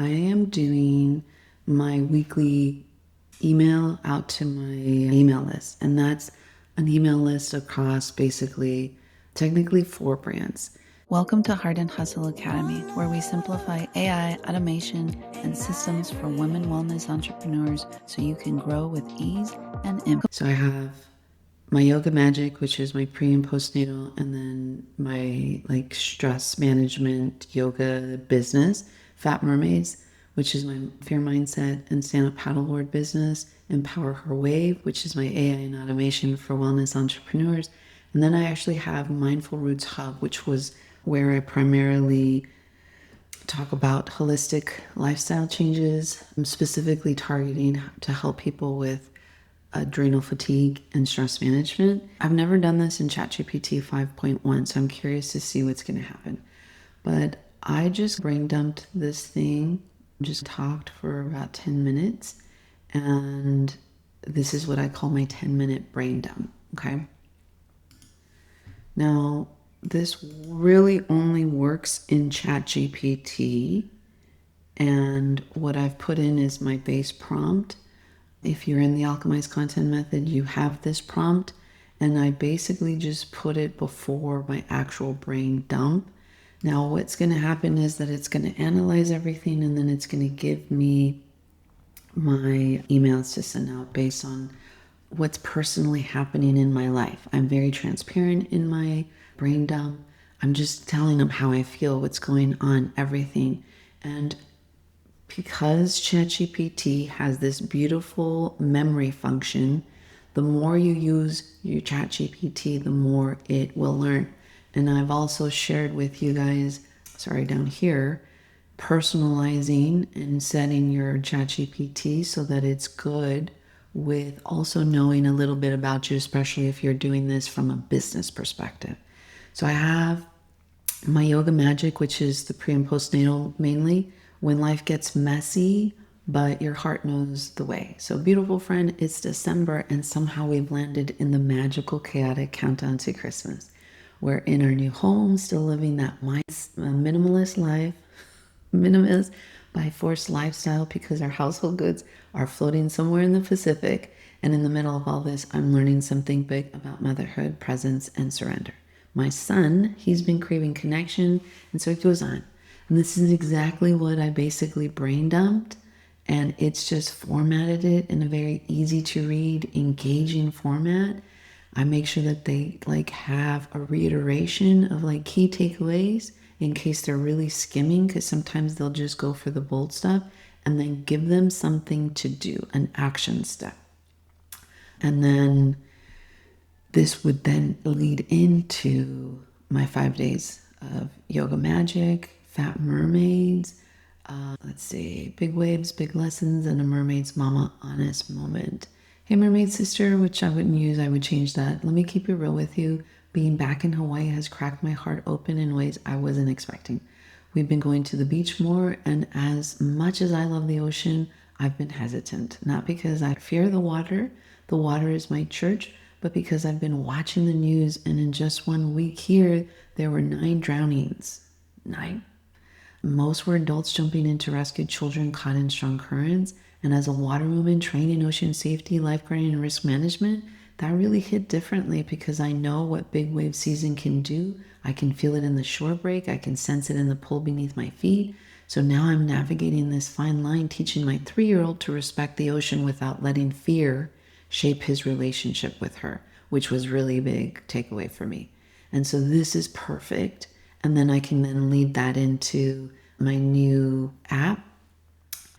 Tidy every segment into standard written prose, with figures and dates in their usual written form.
I am doing my weekly email out to my email list. And that's an email list across basically, technically 4 brands. Welcome to Heart and Hustle Academy, where we simplify AI, automation, and systems for women wellness entrepreneurs so you can grow with ease and impact. So I have my Yoga Magic, which is my pre and postnatal, and then my stress management yoga business, Fat Mermaids, which is my fear mindset and stand-up paddleboard business, Empower Her Wave, which is my AI and automation for wellness entrepreneurs. And then I actually have Mindful Roots Hub, which was where I primarily talk about holistic lifestyle changes. I'm specifically targeting to help people with adrenal fatigue and stress management. I've never done this in ChatGPT 5.1, so I'm curious to see what's going to happen. But I just brain dumped this thing, just talked for about 10 minutes, and this is what I call my 10-minute brain dump, okay? Now, this really only works in ChatGPT, and what I've put in is my base prompt. If you're in the Alchemized Content Method, you have this prompt, and I basically just put it before my actual brain dump. Now, what's going to happen is that it's going to analyze everything, and then it's going to give me my emails to send out based on what's personally happening in my life. I'm very transparent in my brain dump. I'm just telling them how I feel, what's going on, everything. And because ChatGPT has this beautiful memory function, the more you use your ChatGPT, the more it will learn. And I've also shared with you guys, down here, personalizing and setting your ChatGPT so that it's good with also knowing a little bit about you, especially if you're doing this from a business perspective. So I have my Yoga Magic, which is the pre and postnatal mainly. When life gets messy, but your heart knows the way. So beautiful friend, it's December, and somehow we've landed in the magical, chaotic countdown to Christmas. We're in our new home, still living that minimalist life, minimalist by force lifestyle, because our household goods are floating somewhere in the Pacific. And in the middle of all this, I'm learning something big about motherhood, presence, and surrender. My son, he's been craving connection, and so it goes on. And this is exactly what I basically brain dumped, and it's just formatted it in a very easy to read, engaging format. I make sure that they have a reiteration of key takeaways in case they're really skimming, because sometimes they'll just go for the bold stuff, and then give them something to do, an action step. And then this would then lead into my 5 days of Yoga Magic, Fat Mermaids, Big Waves, Big Lessons, and a Mermaid's Mama Honest Moment. Hey Mermaid Sister, which I wouldn't use, I would change that. Let me keep it real with you. Being back in Hawaii has cracked my heart open in ways I wasn't expecting. We've been going to the beach more, and as much as I love the ocean, I've been hesitant. Not because I fear the water is my church, but because I've been watching the news, and in just 1 week here, there were 9 drownings. 9. Most were adults jumping in to rescue children caught in strong currents. And as a water woman trained in ocean safety, lifeguarding, and risk management, that really hit differently because I know what big wave season can do. I can feel it in the shore break. I can sense it in the pool beneath my feet. So now I'm navigating this fine line, teaching my 3-year-old to respect the ocean without letting fear shape his relationship with her, which was really a big takeaway for me. And so this is perfect. And then I can then lead that into my new app,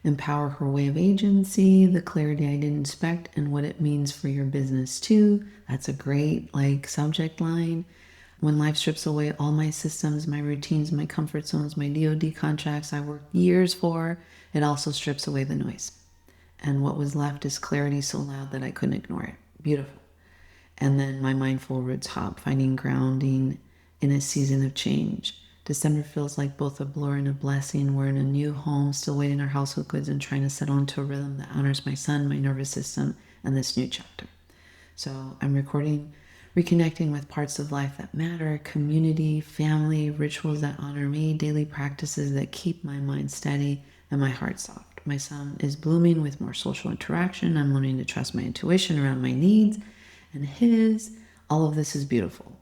Empower Her Way of Agency, the clarity I didn't expect, and what it means for your business too. That's a great subject line. When life strips away all my systems, my routines, my comfort zones, my DoD contracts I worked years for, it also strips away the noise. And what was left is clarity so loud that I couldn't ignore it. Beautiful. And then my Mindful Roots Hop, finding grounding in a season of change. December feels like both a blur and a blessing. We're in a new home, still waiting our household goods and trying to settle into a rhythm that honors my son, my nervous system, and this new chapter. So I'm reconnecting with parts of life that matter, community, family, rituals that honor me, daily practices that keep my mind steady, and my heart's soft. My son is blooming with more social interaction. I'm learning to trust my intuition around my needs and his. All of this is beautiful.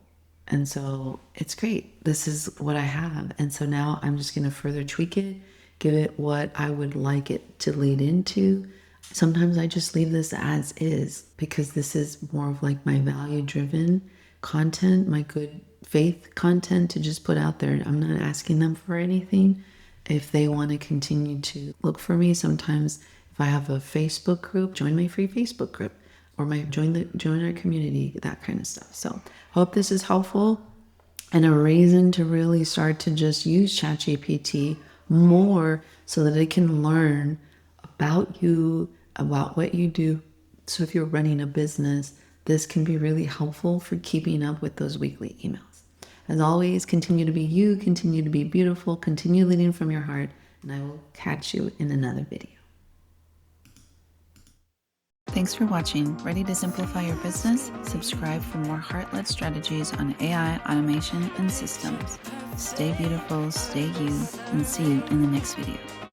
And so it's great. This is what I have. And so now I'm just going to further tweak it, give it what I would like it to lead into. Sometimes I just leave this as is because this is more of like my value driven content, my good faith content to just put out there. I'm not asking them for anything. If they want to continue to look for me, sometimes if I have a Facebook group, join my free Facebook group or join our community, that kind of stuff. So hope this is helpful and a reason to really start to just use ChatGPT more so that it can learn about you, about what you do. So if you're running a business, this can be really helpful for keeping up with those weekly emails. As always, continue to be you, continue to be beautiful, continue leading from your heart, and I will catch you in another video. Thanks for watching. Ready to simplify your business? Subscribe for more heart-led strategies on AI, automation, and systems. Stay beautiful, stay you, and see you in the next video.